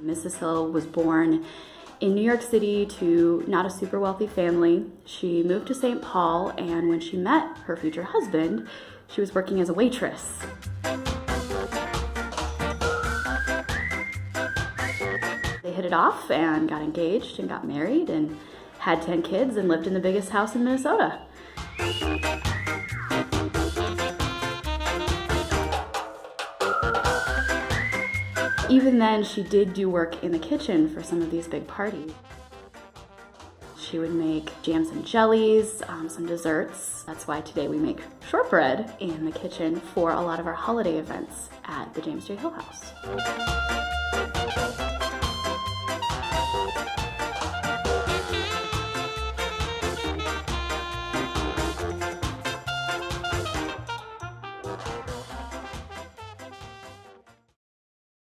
Mrs. Hill was born in New York City to not a super wealthy family. She moved to St. Paul, and when she met her future husband, she was working as a waitress. They hit it off and got engaged and got married and had 10 kids and lived in the biggest house in Minnesota. Even then, she did do work in the kitchen for some of these big parties. She would make jams and jellies, some desserts. That's why today we make shortbread in the kitchen for a lot of our holiday events at the James J. Hill House.